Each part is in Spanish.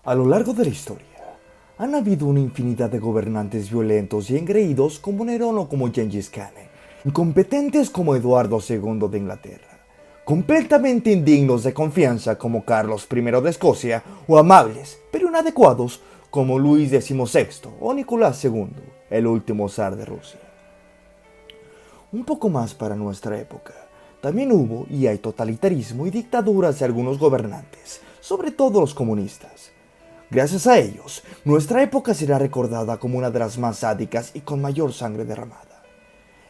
A lo largo de la historia, han habido una infinidad de gobernantes violentos y engreídos como Nerón o como Gengis Khan, incompetentes como Eduardo II de Inglaterra, completamente indignos de confianza como Carlos I de Escocia, o amables pero inadecuados como Luis XVI o Nicolás II, el último zar de Rusia. Un poco más para nuestra época, también hubo y hay totalitarismo y dictaduras de algunos gobernantes, sobre todo los comunistas. Gracias a ellos, nuestra época será recordada como una de las más sádicas y con mayor sangre derramada.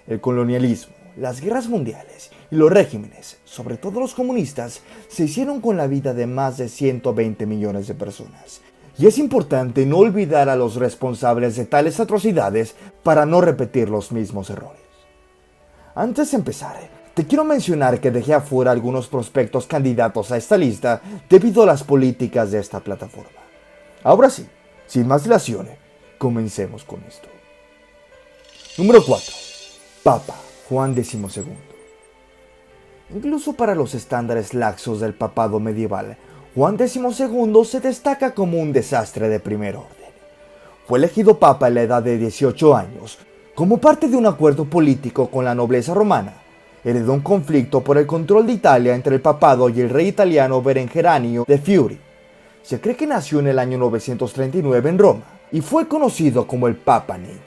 El colonialismo, las guerras mundiales y los regímenes, sobre todo los comunistas, se hicieron con la vida de más de 120 millones de personas. Y es importante no olvidar a los responsables de tales atrocidades para no repetir los mismos errores. Antes de empezar, te quiero mencionar que dejé afuera algunos prospectos candidatos a esta lista debido a las políticas de esta plataforma. Ahora sí, sin más dilación, comencemos con esto. Número 4. Papa Juan XII. Incluso para los estándares laxos del papado medieval, Juan XII se destaca como un desastre de primer orden. Fue elegido papa a la edad de 18 años, como parte de un acuerdo político con la nobleza romana. Heredó un conflicto por el control de Italia entre el papado y el rey italiano Berengeranio de Fiori. Se cree que nació en el año 939 en Roma y fue conocido como el Papa Niño.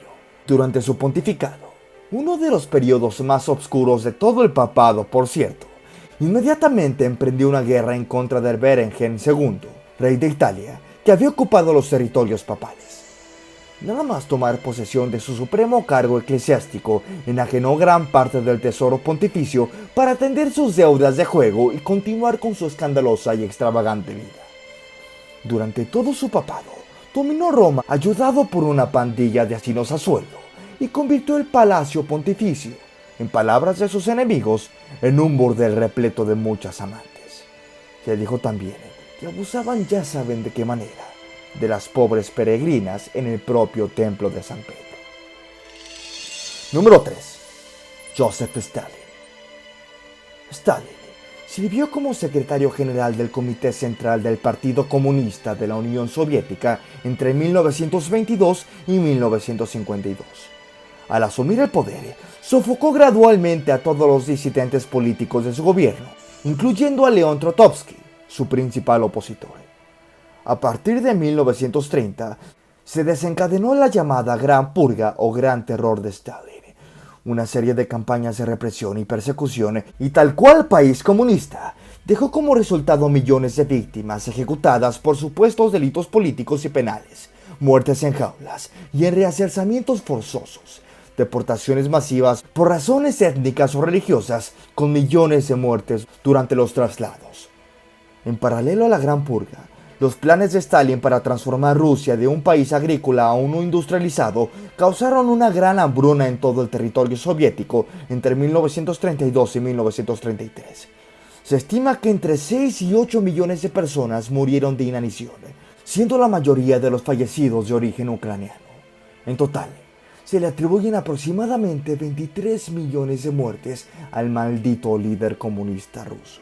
Durante su pontificado, uno de los periodos más oscuros de todo el papado, por cierto, inmediatamente emprendió una guerra en contra de Berengen II, rey de Italia, que había ocupado los territorios papales. Nada más tomar posesión de su supremo cargo eclesiástico, enajenó gran parte del tesoro pontificio para atender sus deudas de juego y continuar con su escandalosa y extravagante vida. Durante todo su papado, dominó Roma ayudado por una pandilla de asesinos a sueldo y convirtió el palacio pontificio, en palabras de sus enemigos, en un burdel repleto de muchas amantes. Se dijo también que abusaban ya saben de qué manera, de las pobres peregrinas en el propio templo de San Pedro. Número 3. Joseph Stalin. Stalin sirvió como secretario general del Comité Central del Partido Comunista de la Unión Soviética entre 1922 y 1952. Al asumir el poder, sofocó gradualmente a todos los disidentes políticos de su gobierno, incluyendo a León Trotsky, su principal opositor. A partir de 1930, se desencadenó la llamada Gran Purga o Gran Terror de Stalin, una serie de campañas de represión y persecución, y tal cual país comunista, dejó como resultado millones de víctimas ejecutadas por supuestos delitos políticos y penales, muertes en jaulas y en reaserzamientos forzosos, deportaciones masivas por razones étnicas o religiosas, con millones de muertes durante los traslados. En paralelo a la Gran Purga, los planes de Stalin para transformar Rusia de un país agrícola a uno industrializado causaron una gran hambruna en todo el territorio soviético entre 1932 y 1933. Se estima que entre 6 y 8 millones de personas murieron de inanición, siendo la mayoría de los fallecidos de origen ucraniano. En total, se le atribuyen aproximadamente 23 millones de muertes al maldito líder comunista ruso.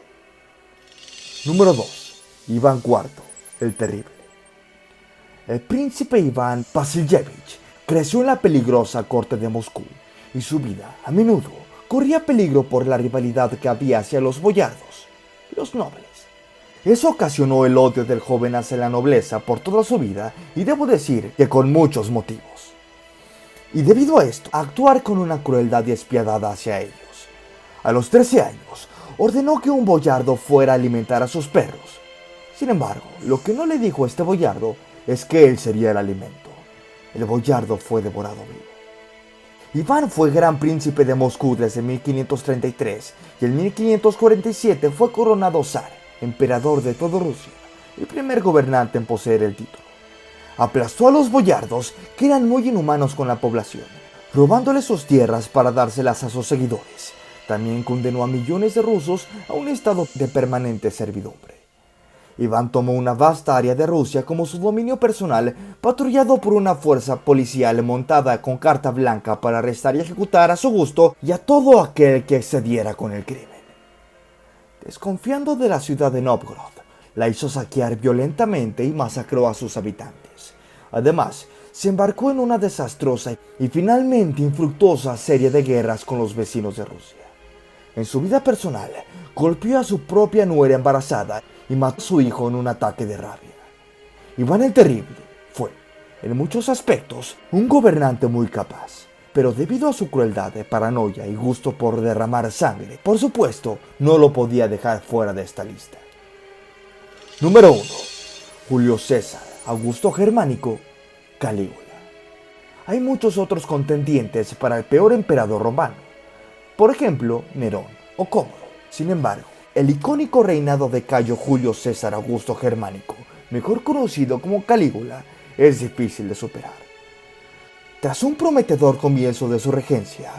Número 2. Iván IV. El Terrible. El príncipe Iván Vasilievich creció en la peligrosa corte de Moscú y su vida, a menudo, corría peligro por la rivalidad que había hacia los boyardos, los nobles. Eso ocasionó el odio del joven hacia la nobleza por toda su vida y debo decir que con muchos motivos. Y debido a esto, actuar con una crueldad despiadada hacia ellos. A los 13 años, ordenó que un boyardo fuera a alimentar a sus perros. Sin embargo, lo que no le dijo a este boyardo es que él sería el alimento. El boyardo fue devorado vivo. Iván fue gran príncipe de Moscú desde 1533 y en 1547 fue coronado zar, emperador de toda Rusia, el primer gobernante en poseer el título. Aplastó a los boyardos, que eran muy inhumanos con la población, robándoles sus tierras para dárselas a sus seguidores. También condenó a millones de rusos a un estado de permanente servidumbre. Iván tomó una vasta área de Rusia como su dominio personal, patrullado por una fuerza policial montada con carta blanca para arrestar y ejecutar a su gusto y a todo aquel que excediera con el crimen. Desconfiando de la ciudad de Novgorod, la hizo saquear violentamente y masacró a sus habitantes. Además, se embarcó en una desastrosa y finalmente infructuosa serie de guerras con los vecinos de Rusia. En su vida personal, golpeó a su propia nuera embarazada y mató a su hijo en un ataque de rabia. Iván el Terrible fue, en muchos aspectos, un gobernante muy capaz, pero debido a su crueldad, paranoia y gusto por derramar sangre, por supuesto, no lo podía dejar fuera de esta lista. Número 1. Julio César Augusto Germánico Calígula. Hay muchos otros contendientes para el peor emperador romano, por ejemplo, Nerón o Cómodo. Sin embargo, el icónico reinado de Cayo Julio César Augusto Germánico, mejor conocido como Calígula, es difícil de superar. Tras un prometedor comienzo de su regencia,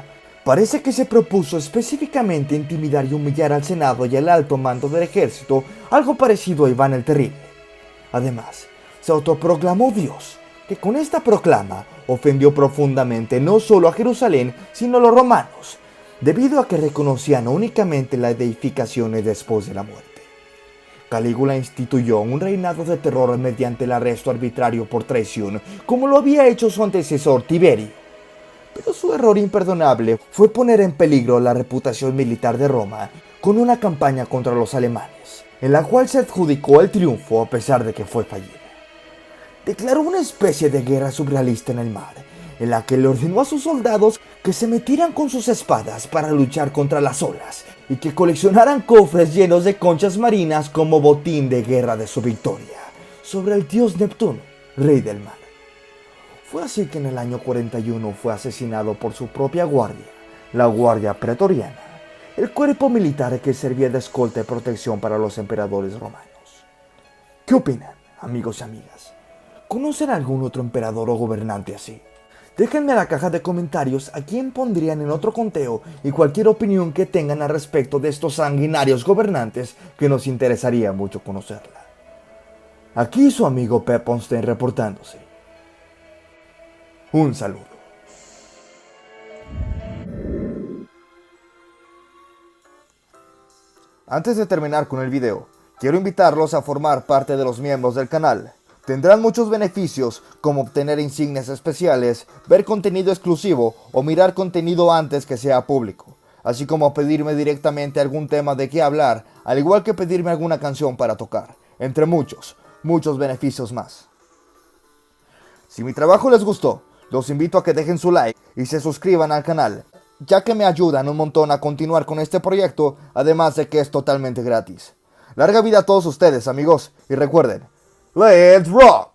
parece que se propuso específicamente intimidar y humillar al Senado y al alto mando del ejército, algo parecido a Iván el Terrible. Además, se autoproclamó Dios, que con esta proclama ofendió profundamente no solo a Jerusalén, sino a los romanos, debido a que reconocían únicamente las deificaciones después de la muerte. Calígula instituyó un reinado de terror mediante el arresto arbitrario por traición, como lo había hecho su antecesor Tiberio. Pero su error imperdonable fue poner en peligro la reputación militar de Roma con una campaña contra los alemanes, en la cual se adjudicó el triunfo a pesar de que fue fallida. Declaró una especie de guerra surrealista en el mar, en la que le ordenó a sus soldados que se metieran con sus espadas para luchar contra las olas y que coleccionaran cofres llenos de conchas marinas como botín de guerra de su victoria sobre el dios Neptuno, rey del mar. Fue así que en el año 41 fue asesinado por su propia guardia, la Guardia Pretoriana, el cuerpo militar que servía de escolta y protección para los emperadores romanos. ¿Qué opinan, amigos y amigas? ¿Conocen algún otro emperador o gobernante así? Déjenme en la caja de comentarios a quién pondrían en otro conteo y cualquier opinión que tengan al respecto de estos sanguinarios gobernantes que nos interesaría mucho conocerla. Aquí su amigo Pep Onstein reportándose. Un saludo. Antes de terminar con el video, quiero invitarlos a formar parte de los miembros del canal. Tendrán muchos beneficios como obtener insignias especiales, ver contenido exclusivo o mirar contenido antes que sea público, así como pedirme directamente algún tema de qué hablar, al igual que pedirme alguna canción para tocar, entre muchos beneficios más. Si mi trabajo les gustó, los invito a que dejen su like y se suscriban al canal, ya que me ayudan un montón a continuar con este proyecto, además de que es totalmente gratis. Larga vida a todos ustedes, amigos, y recuerden, let's rock!